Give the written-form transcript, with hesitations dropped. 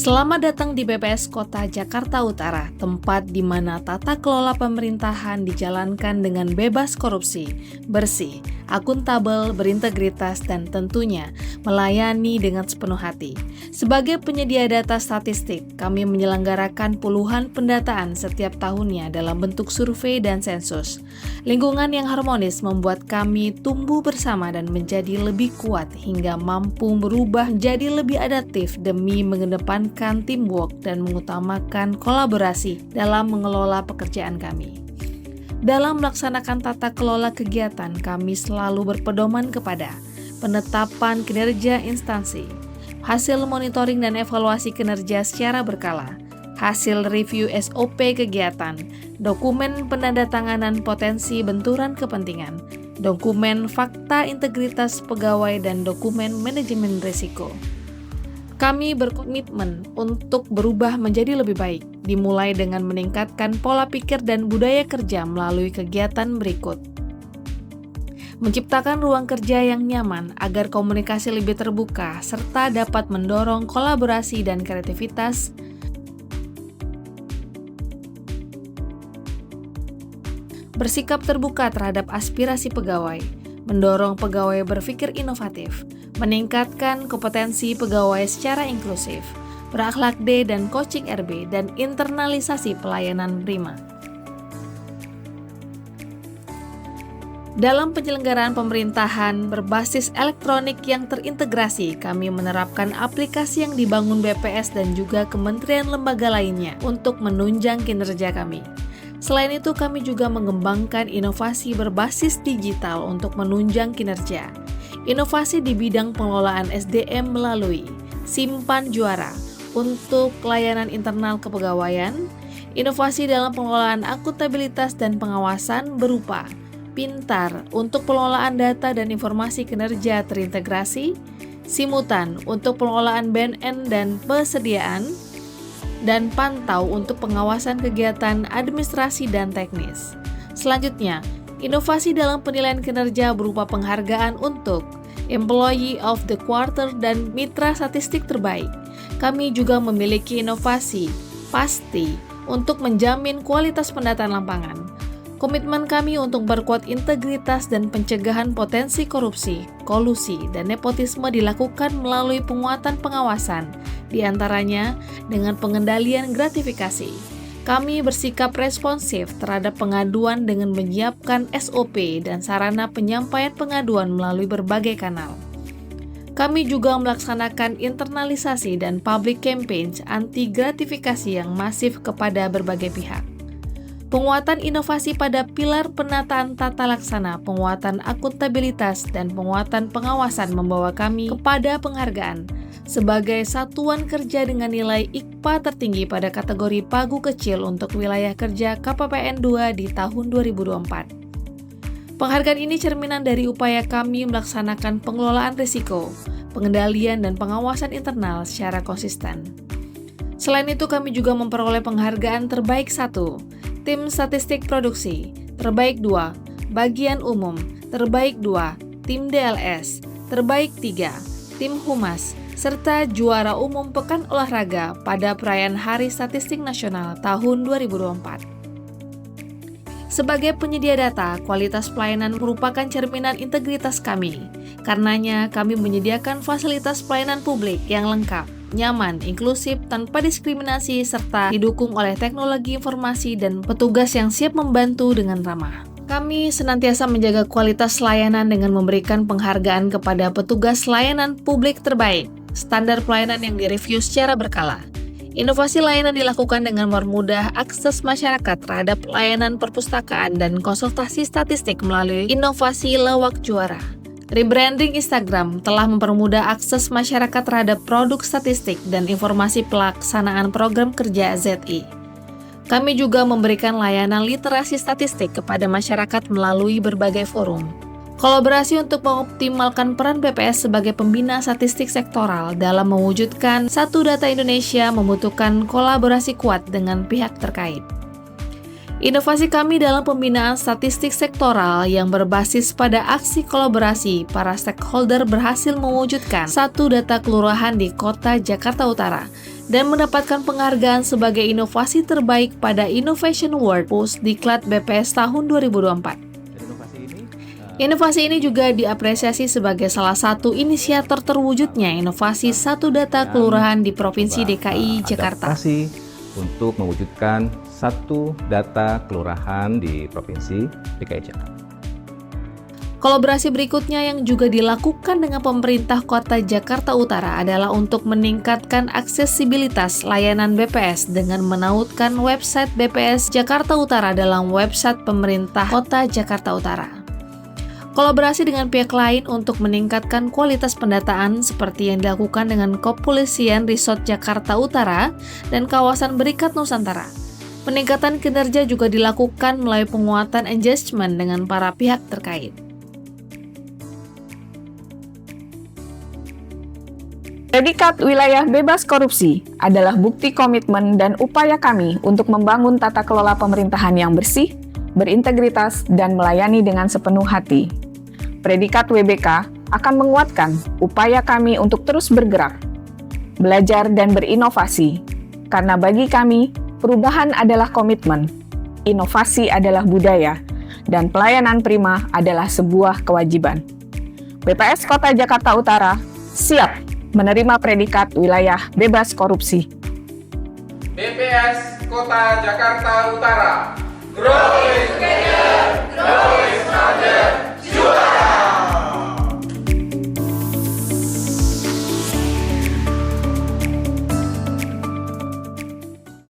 Selamat datang di BPS Kota Jakarta Utara, tempat di mana tata kelola pemerintahan dijalankan dengan bebas korupsi, bersih, akuntabel, berintegritas, dan tentunya melayani dengan sepenuh hati. Sebagai penyedia data statistik, kami menyelenggarakan puluhan pendataan setiap tahunnya dalam bentuk survei dan sensus. Lingkungan yang harmonis membuat kami tumbuh bersama dan menjadi lebih kuat hingga mampu berubah menjadi lebih adaptif demi mengedepankan teamwork dan mengutamakan kolaborasi dalam mengelola pekerjaan kami. Dalam melaksanakan tata kelola kegiatan, kami selalu berpedoman kepada penetapan kinerja instansi, hasil monitoring dan evaluasi kinerja secara berkala, hasil review SOP kegiatan, dokumen penandatanganan potensi benturan kepentingan, dokumen fakta integritas pegawai, dan dokumen manajemen risiko. Kami berkomitmen untuk berubah menjadi lebih baik, dimulai dengan meningkatkan pola pikir dan budaya kerja melalui kegiatan berikut. Menciptakan ruang kerja yang nyaman agar komunikasi lebih terbuka, serta dapat mendorong kolaborasi dan kreativitas. Bersikap terbuka terhadap aspirasi pegawai, mendorong pegawai berpikir inovatif, meningkatkan kompetensi pegawai secara inklusif, berakhlak D dan coaching RB, dan internalisasi pelayanan prima. Dalam penyelenggaraan pemerintahan berbasis elektronik yang terintegrasi, kami menerapkan aplikasi yang dibangun BPS dan juga kementerian lembaga lainnya untuk menunjang kinerja kami. Selain itu, kami juga mengembangkan inovasi berbasis digital untuk menunjang kinerja. Inovasi di bidang pengelolaan SDM melalui Simpan Juara untuk layanan internal kepegawaian, inovasi dalam pengelolaan akuntabilitas dan pengawasan berupa Pintar untuk pengelolaan data dan informasi kinerja terintegrasi, Simutan untuk pengelolaan BNN dan persediaan, dan Pantau untuk pengawasan kegiatan administrasi dan teknis. Selanjutnya, inovasi dalam penilaian kinerja berupa penghargaan untuk Employee of the Quarter dan Mitra Statistik Terbaik. Kami juga memiliki inovasi pasti untuk menjamin kualitas pendataan lapangan. Komitmen kami untuk berkuat integritas dan pencegahan potensi korupsi, kolusi, dan nepotisme dilakukan melalui penguatan pengawasan, di antaranya dengan pengendalian gratifikasi. Kami bersikap responsif terhadap pengaduan dengan menyiapkan SOP dan sarana penyampaian pengaduan melalui berbagai kanal. Kami juga melaksanakan internalisasi dan public campaigns anti gratifikasi yang masif kepada berbagai pihak. Penguatan inovasi pada pilar penataan tata laksana, penguatan akuntabilitas, dan penguatan pengawasan membawa kami kepada penghargaan sebagai satuan kerja dengan nilai IKPA tertinggi pada kategori pagu kecil untuk wilayah kerja KPPN 2 di tahun 2024. Penghargaan ini cerminan dari upaya kami melaksanakan pengelolaan risiko, pengendalian, dan pengawasan internal secara konsisten. Selain itu, kami juga memperoleh penghargaan terbaik 1, Tim Statistik Produksi, terbaik 2, Bagian Umum, terbaik 2, Tim DLS, terbaik 3, Tim Humas, serta juara umum Pekan Olahraga pada perayaan Hari Statistik Nasional tahun 2024. Sebagai penyedia data, kualitas pelayanan merupakan cerminan integritas kami. Karenanya, kami menyediakan fasilitas pelayanan publik yang lengkap, nyaman, inklusif, tanpa diskriminasi, serta didukung oleh teknologi informasi dan petugas yang siap membantu dengan ramah. Kami senantiasa menjaga kualitas layanan dengan memberikan penghargaan kepada petugas layanan publik terbaik, standar pelayanan yang direview secara berkala. Inovasi layanan dilakukan dengan mempermudah akses masyarakat terhadap layanan perpustakaan dan konsultasi statistik melalui inovasi Lawak Juara. Rebranding Instagram telah mempermudah akses masyarakat terhadap produk statistik dan informasi pelaksanaan program kerja ZI. Kami juga memberikan layanan literasi statistik kepada masyarakat melalui berbagai forum. Kolaborasi untuk mengoptimalkan peran BPS sebagai pembina statistik sektoral dalam mewujudkan Satu Data Indonesia membutuhkan kolaborasi kuat dengan pihak terkait. Inovasi kami dalam pembinaan statistik sektoral yang berbasis pada aksi kolaborasi para stakeholder berhasil mewujudkan Satu Data Kelurahan di Kota Jakarta Utara dan mendapatkan penghargaan sebagai inovasi terbaik pada Innovation Award Pusdiklat BPS tahun 2024. Inovasi ini juga diapresiasi sebagai salah satu inisiator terwujudnya inovasi satu data kelurahan di Provinsi DKI Jakarta. Untuk mewujudkan satu data kelurahan di Provinsi DKI Jakarta. Kolaborasi berikutnya yang juga dilakukan dengan pemerintah Kota Jakarta Utara adalah untuk meningkatkan aksesibilitas layanan BPS dengan menautkan website BPS Jakarta Utara dalam website pemerintah Kota Jakarta Utara. Kolaborasi dengan pihak lain untuk meningkatkan kualitas pendataan seperti yang dilakukan dengan Kepolisian Resort Jakarta Utara dan kawasan Berikat Nusantara. Peningkatan kinerja juga dilakukan melalui penguatan engagement dengan para pihak terkait. Predikat wilayah bebas korupsi adalah bukti komitmen dan upaya kami untuk membangun tata kelola pemerintahan yang bersih, berintegritas, dan melayani dengan sepenuh hati. Predikat WBK akan menguatkan upaya kami untuk terus bergerak, belajar, dan berinovasi, karena bagi kami, perubahan adalah komitmen, inovasi adalah budaya, dan pelayanan prima adalah sebuah kewajiban. BPS Kota Jakarta Utara siap menerima predikat wilayah bebas korupsi. BPS Kota Jakarta Utara, growing together, growing stronger.